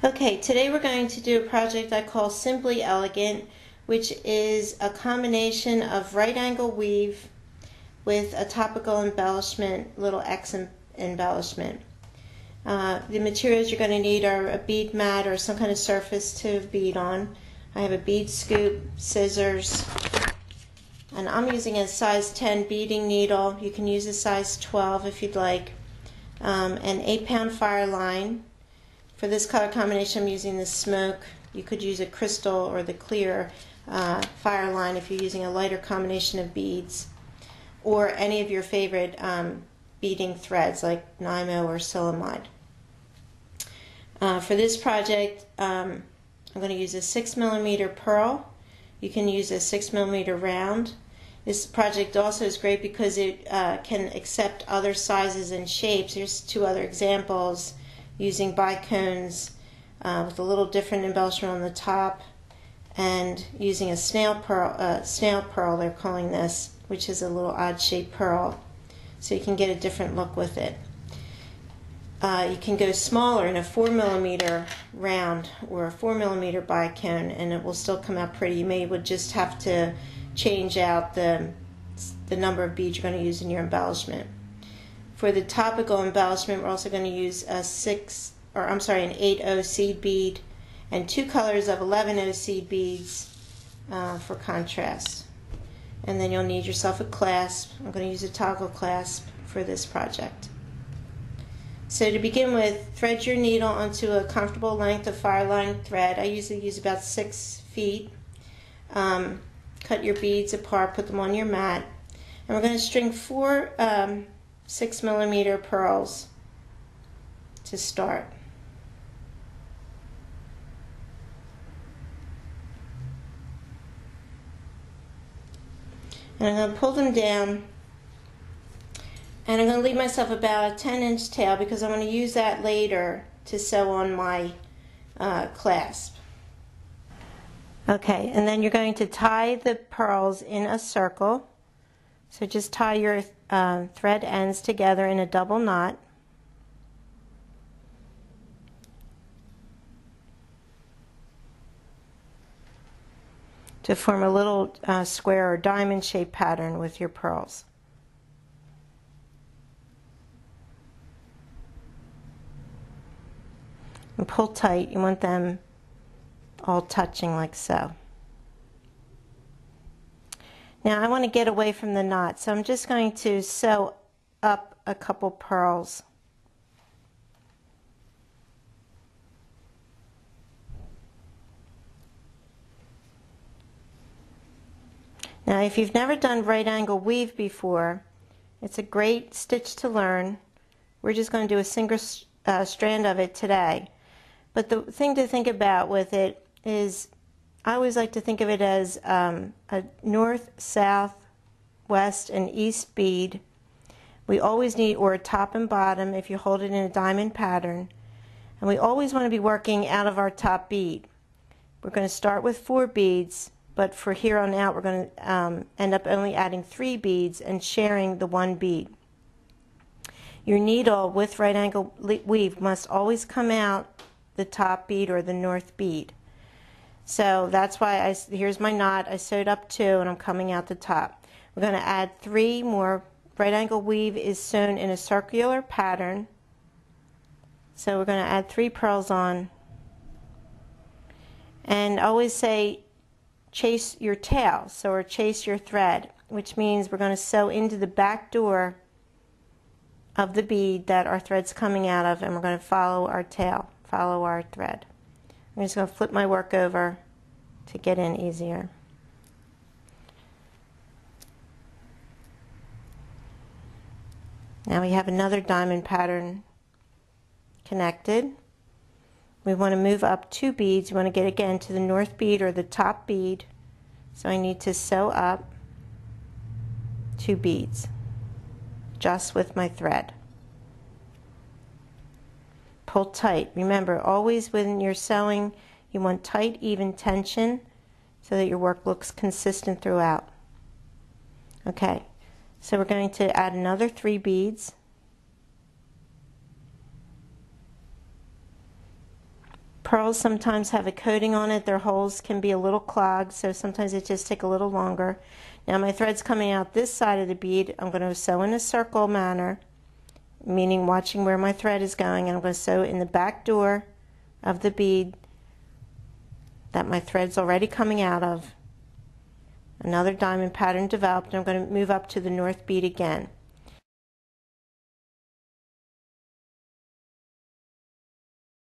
Okay, today we're going to do a project I call Simply Elegant, which is a combination of right angle weave with a topical embellishment, little X embellishment. The materials you're going to need are a bead mat or some kind of surface to bead on. I have a bead scoop, scissors, and I'm using a size 10 beading needle. You can use a size 12 if you'd like. An 8-pound fire line. For this color combination I'm using the smoke. You could use a crystal or the clear fire line if you're using a lighter combination of beads, or any of your favorite beading threads like Nymo or Silamide. For this project I'm going to use a 6mm pearl. You can use a 6mm round. This project also is great because it can accept other sizes and shapes. Here's two other examples using bicones with a little different embellishment on the top, and using a snail pearl they're calling this, which is a little odd shaped pearl, so you can get a different look with it. You can go smaller in a 4mm round or a 4mm bicone and it will still come out pretty. You would just have to change out the number of beads you're going to use in your embellishment. For the topical embellishment, we're also going to use an 8O seed bead and 2 colors of 11O seed beads for contrast. And then you'll need yourself a clasp. I'm going to use a toggle clasp for this project. So to begin with, thread your needle onto a comfortable length of fire line thread. I usually use about 6 feet. Cut your beads apart, put them on your mat, and we're going to string 4 6mm pearls to start. And I'm going to pull them down, and I'm going to leave myself about a 10-inch tail because I'm going to use that later to sew on my clasp. Okay, and then you're going to tie the pearls in a circle. So just tie your thread ends together in a double knot. To form a little square or diamond shaped pattern with your pearls. And pull tight. You want them all touching like so. Now I want to get away from the knot, so I'm just going to sew up a couple pearls. Now if you've never done right angle weave before, it's a great stitch to learn. We're just going to do a single strand of it today. But the thing to think about with it is, I always like to think of it as a north, south, west, and east bead. We always need, or a top and bottom if you hold it in a diamond pattern. And we always want to be working out of our top bead. We're going to start with 4 beads, but for here on out we're going to end up only adding 3 beads and sharing the 1 bead. Your needle with right angle weave must always come out the top bead or the north bead. So that's why here's my knot. I sewed up 2 and I'm coming out the top. We're going to add 3 more. Right angle weave is sewn in a circular pattern. So we're going to add 3 pearls on. And always say chase your tail, or chase your thread, which means we're going to sew into the back door of the bead that our thread's coming out of, and we're going to follow our tail, follow our thread. I'm just going to flip my work over to get in easier. Now we have another diamond pattern connected. We want to move up 2 beads. We want to get again to the north bead or the top bead. So I need to sew up 2 beads just with my thread. Pull tight. Remember, always when you're sewing, you want tight, even tension so that your work looks consistent throughout. Okay, so we're going to add another 3 beads. Pearls sometimes have a coating on it. Their holes can be a little clogged, so sometimes it just take a little longer. Now my thread's coming out this side of the bead. I'm going to sew in a circle manner, meaning watching where my thread is going, and I'm going to sew in the back door of the bead that my thread's already coming out of. Another diamond pattern developed, and I'm going to move up to the north bead again.